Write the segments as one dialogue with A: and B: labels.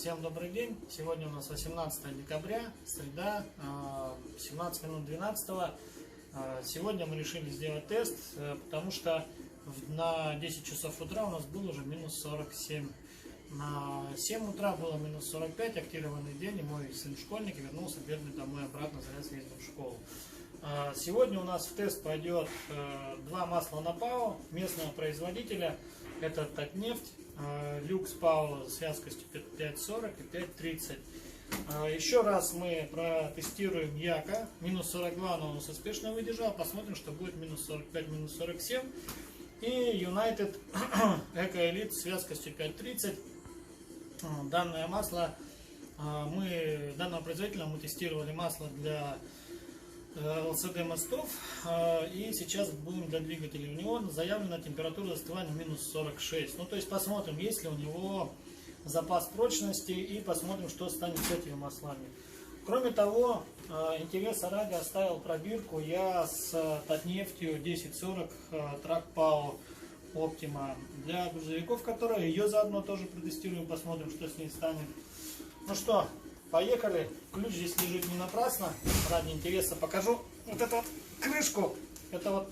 A: Всем добрый день! Сегодня у нас 18 декабря, среда, 17 минут 12. Сегодня мы решили сделать тест, потому что на 10 часов утра у нас был уже минус 47. На 7 утра было минус 45, активированный день, и мой сын школьник вернулся бедный домой обратно, зря съездил в школу. Сегодня у нас в тест пойдет два масла на ПАО местного производителя. Это Татнефть, люкс ПАО с вязкостью 5,40 и 5,30. Еще раз мы протестируем Яка. Минус 42 он у нас успешно выдержал. Посмотрим, что будет минус 45, минус 47. И United Eco Elite с вязкостью 5,30. Данное масло, данного производителя мы тестировали масло для ЛЦД мостов, и сейчас будем для двигателей. У него заявлена температура застывания минус 46. Ну, то есть посмотрим, есть ли у него запас прочности, и посмотрим, что станет с этими маслами. Кроме того, интереса ради оставил пробирку я с Татнефтью 1040 Track PAO Optima для грузовиков, которые ее заодно тоже протестируем, посмотрим, что с ней станет. Ну что, поехали. Ключ здесь лежит не напрасно. Ради интереса покажу вот эту вот крышку. Это вот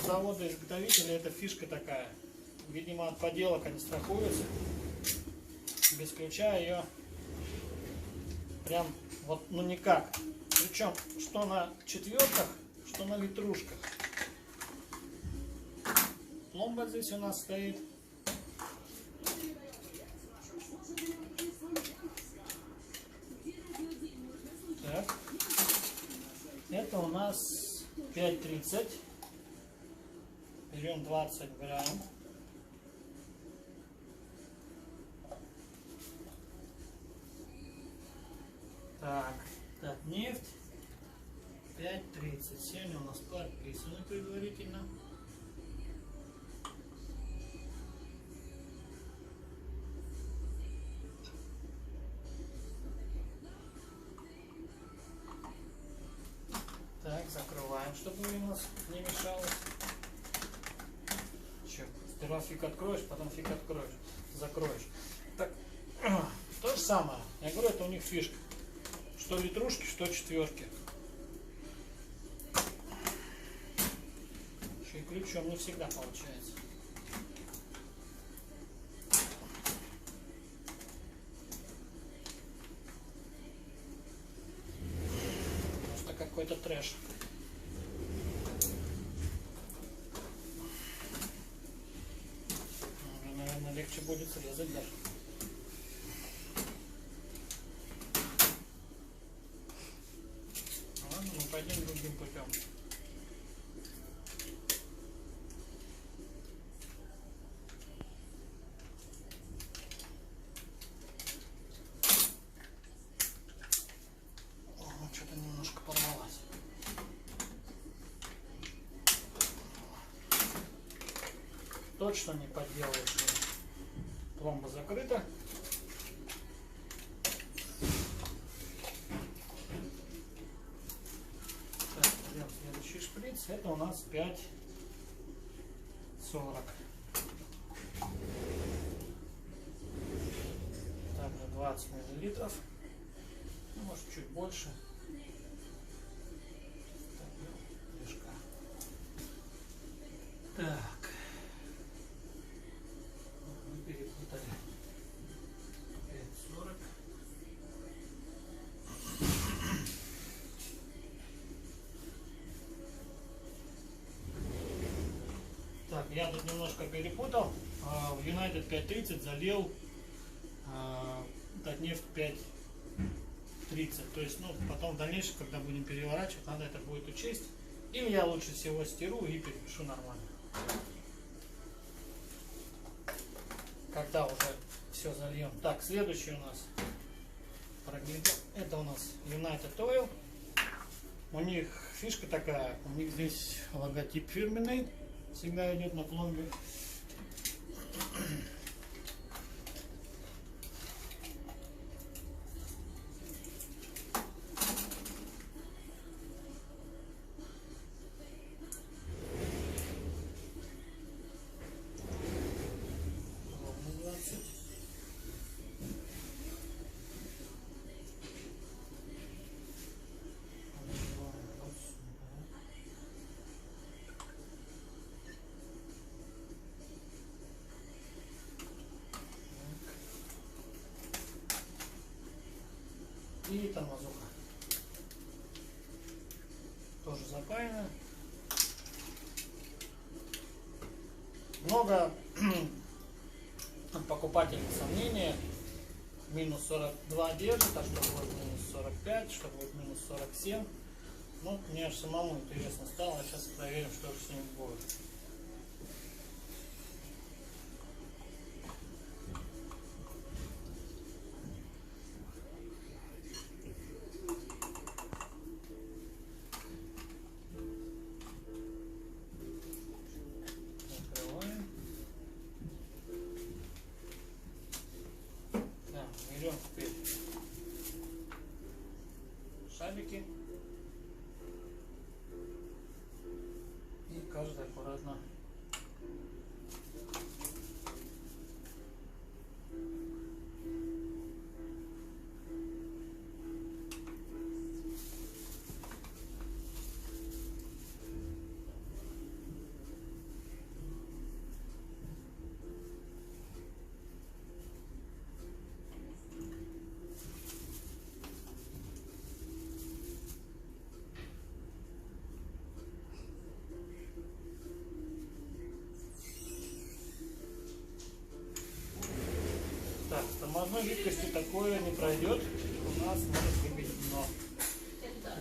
A: завода-изготовителя, это фишка такая. Видимо, от поделок они страхуются. Без ключа ее прям вот ну никак. Причем что на четверках, что на литрушках. Пломба здесь у нас стоит. Так. Это у нас 5,30. Берем 20 грамм. Так, Татнефть 5,30. Сегодня у нас подписано предварительно. Так, закрываем, чтобы у нас не мешалось. Черт, сперва фиг откроешь, потом фиг откроешь, закроешь. Так, то же самое. Я говорю, это у них фишка. Что литрушки, что четверки. Еще и ключом не всегда получается. Просто какой-то трэш. Уже, наверное, легче будет срезать даже. Пойдем другим путем. Что-то немножко порвалось. Точно не подделаешь. Пломба закрыта. Следующий шприц, это у нас 5,40. Также 20 миллилитров, ну, может чуть больше. Так, мы перепутали. 5,40. Так, я тут немножко перепутал. В United 5,30 залил Татнефть 5,30. То есть, ну, потом в дальнейшем, когда будем переворачивать, надо это будет учесть. Или я лучше всего стиру и перепишу нормально. Когда уже все зальем. Так, следующий у нас это у нас United Oil. У них фишка такая, у них здесь логотип фирменный. Всегда идет на пломбе. И тормозуха. Тоже запаяно. Много покупателей сомнения. Минус 42 держит, а что будет минус 45, что будет минус 47. Ну, мне аж самому интересно стало. Сейчас проверим, что же с ним будет. Открываем. Так, берем теперь шарики. И каждый аккуратно так, тормозной жидкости такое не пройдет. У нас может выбить дно.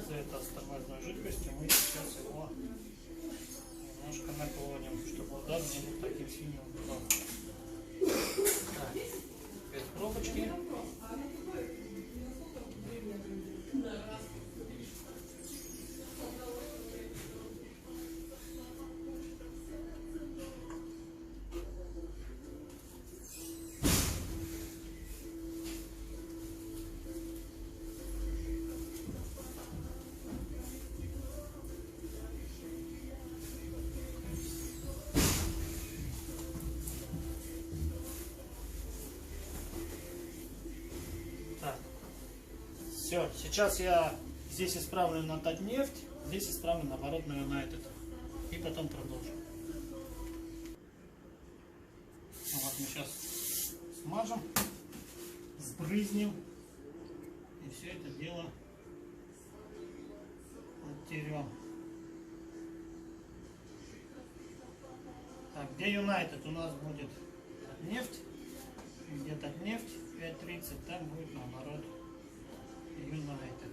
A: Из-за этого с тормозной жидкостью мы сейчас его немножко наклоним, чтобы удар не был таким сильным ударом. Так, без пробочки. Так, все, сейчас я здесь исправлю на Татнефть, здесь исправлю наоборот на United. И потом продолжим. Вот мы сейчас смажем, сбрызнем и все это дело оттерем. Так, где United у нас будет Татнефть, где Татнефть 5.30, там будет наоборот United.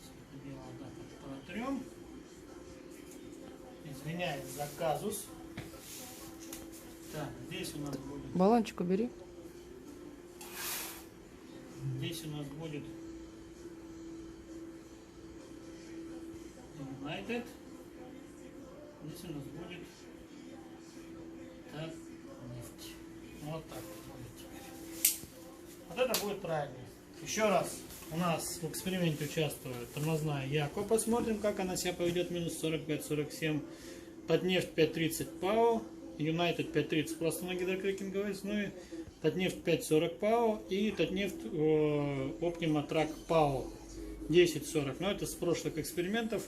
A: Все это дело вот так вот протрем. Извиняюсь за казус. Так, здесь у нас будет...
B: Баллончик убери.
A: Здесь у нас будет United. Здесь у нас будет Татнефть. Вот так вот будет теперь. Вот это будет правильно. Еще раз. У нас в эксперименте участвует тормозная Яко. Посмотрим, как она себя поведет. Минус 45-47. Татнефть 5.30 ПАО. United 5.30 просто на гидрокрекинговой основе. Татнефть 5.40 ПАО. И Татнефть Optima Track ПАО 10.40. Но это с прошлых экспериментов.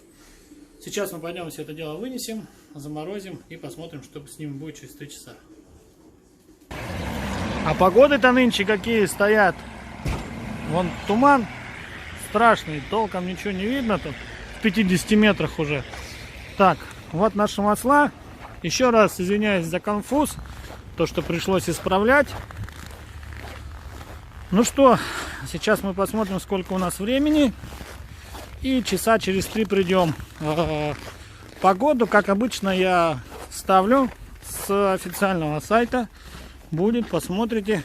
A: Сейчас мы пойдем все это дело вынесем, заморозим и посмотрим, что с ним будет через 3 часа. А погоды-то нынче какие стоят. Вон туман страшный, толком ничего не видно, тут в 50 метрах уже. Так, вот наши масла. Еще раз извиняюсь за конфуз, то, что пришлось исправлять. Ну что, сейчас мы посмотрим, сколько у нас времени. И часа через 3 придем. Погоду, как обычно, я ставлю с официального сайта. Будет, посмотрите,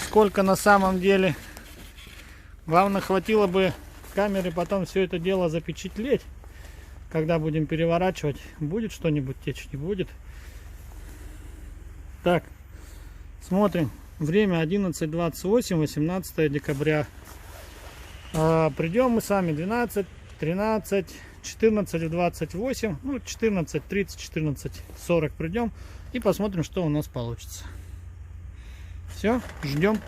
A: сколько на самом деле. Главное, хватило бы камеры потом все это дело запечатлеть. Когда будем переворачивать, будет что-нибудь течь, не будет. Так, смотрим. Время 11:28, 18 декабря. Придем мы сами 12, 13, 14, 28, ну 14, 30, 14, 40 придем и посмотрим, что у нас получится. Все, ждем.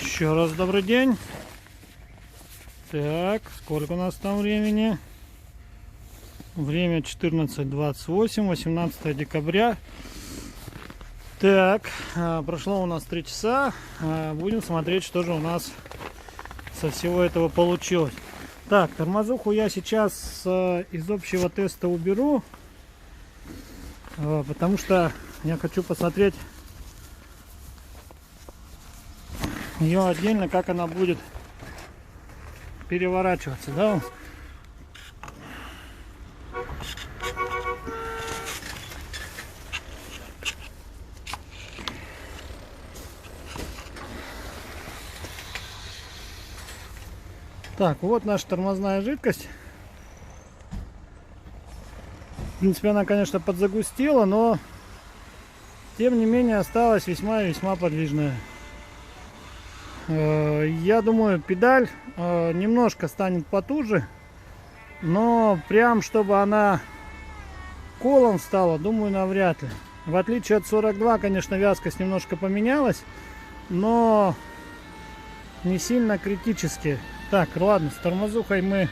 A: Еще раз добрый день. Так, сколько у нас там времени? Время 14:28, 18 декабря. Так, прошло у нас 3 часа. Будем смотреть, что же у нас со всего этого получилось. Так, тормозуху я сейчас из общего теста уберу, потому что я хочу посмотреть ее отдельно, как она будет переворачиваться, да? Так, вот наша тормозная жидкость. В принципе, она, конечно, подзагустела, но тем не менее осталась весьма и весьма подвижная. Я думаю, педаль немножко станет потуже, но прям чтобы она колом стала, думаю, навряд ли. В отличие от 42, конечно, вязкость немножко поменялась, но не сильно критически. Так, ладно, с тормозухой мы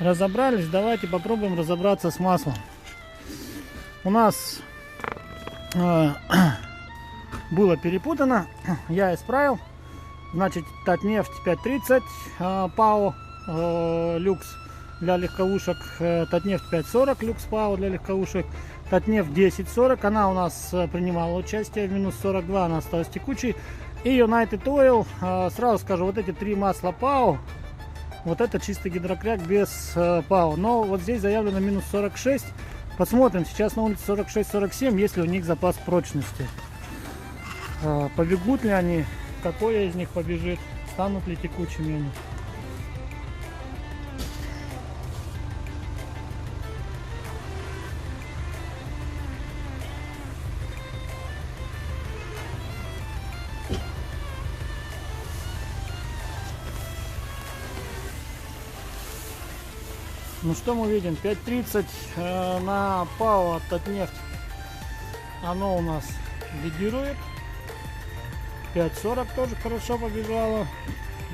A: разобрались. Давайте попробуем разобраться с маслом. У нас было перепутано, я исправил. Значит, Татнефть 530 ПАО люкс для легковушек, Татнефть 540 люкс ПАО для легковушек, Татнефть 1040, она у нас принимала участие в минус 42, она осталась текучей. И United Oil, сразу скажу, вот эти 3 масла ПАО, вот это чистый гидрокряк без ПАО. Но вот здесь заявлено минус 46. Посмотрим, сейчас на улице 46-47, есть ли у них запас прочности. Побегут ли они, какой из них побежит, станут ли текучими они. Ну что мы видим? 5.30 на ПАО от Татнефть. Оно у нас лидирует. 5.40 тоже хорошо побежало.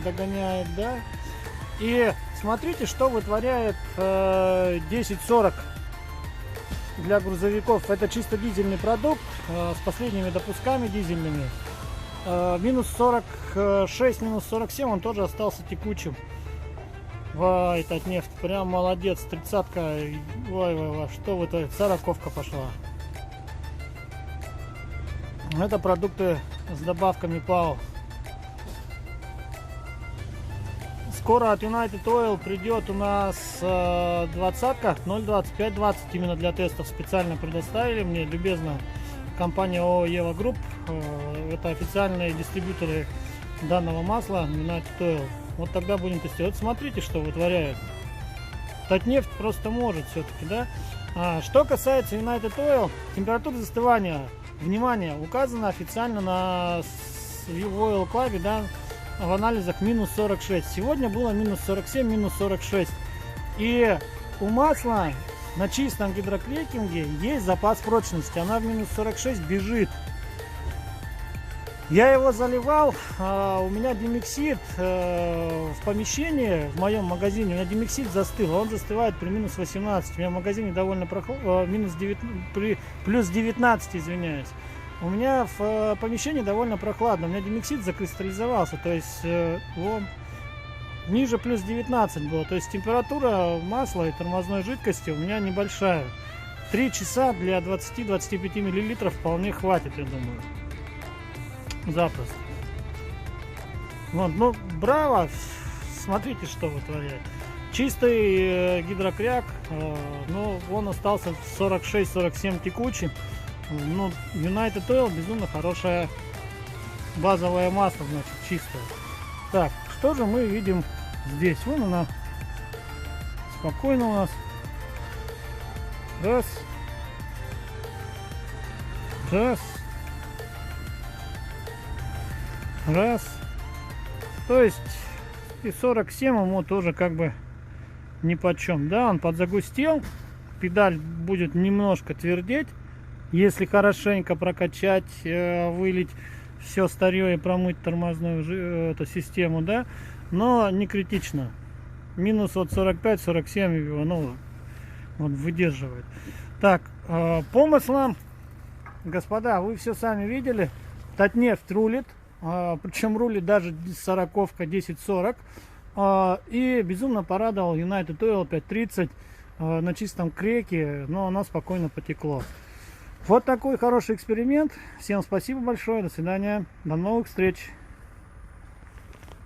A: Догоняет, да? И смотрите, что вытворяет 10.40 для грузовиков. Это чисто дизельный продукт с последними допусками дизельными. Минус 46, минус 47 он тоже остался текучим. Вай, Татнефть, прям молодец, 30-ка, ой, что вы то, 40-ка пошла. Это продукты с добавками ПАО. Скоро от United Oil придет у нас 20-ка, 0.25-20, именно для тестов специально предоставили мне, любезно, компания ООО Ева Групп. Это официальные дистрибьюторы данного масла United Oil. Вот тогда будем тестировать. Смотрите, что вытворяет. Татнефть просто может все-таки, да? Что касается United Oil, температура застывания, внимание, указано официально на Oil Club, да, в анализах минус 46. Сегодня было минус 47, минус 46. И у масла на чистом гидрокрекинге есть запас прочности. Она в минус 46 бежит. Я его заливал, у меня димексид в помещении, в моем магазине, у меня димексид застыл, он застывает при минус 18, у меня в магазине довольно прохладно, плюс 19, извиняюсь. У меня в помещении довольно прохладно, у меня димексид закристаллизовался, то есть он ниже плюс 19 было, то есть температура масла и тормозной жидкости у меня небольшая. 3 часа для 20-25 мл вполне хватит, я думаю. Запросто. Вот, ну, браво! Смотрите, что вытворяет. Чистый гидрокряк, но он остался 46-47 текучий. Ну, United Oil безумно хорошее базовое масло, значит, чистое. Так, что же мы видим здесь? Вон она спокойно у нас. Раз. Раз. Раз. То есть и 47 ему тоже как бы ни почем. Да, он подзагустел. Педаль будет немножко твердеть. Если хорошенько прокачать, вылить все старье и промыть тормозную эту систему, да. Но не критично. Минус вот 45-47 его, ну, вот выдерживает. Так, по маслам господа, вы все сами видели. Татнефть рулит. Причем рулит даже 40-ка 1040. И безумно порадовал United Oil 530 на чистом креке, но оно спокойно потекло. Вот такой хороший эксперимент. Всем спасибо большое. До свидания. До новых встреч.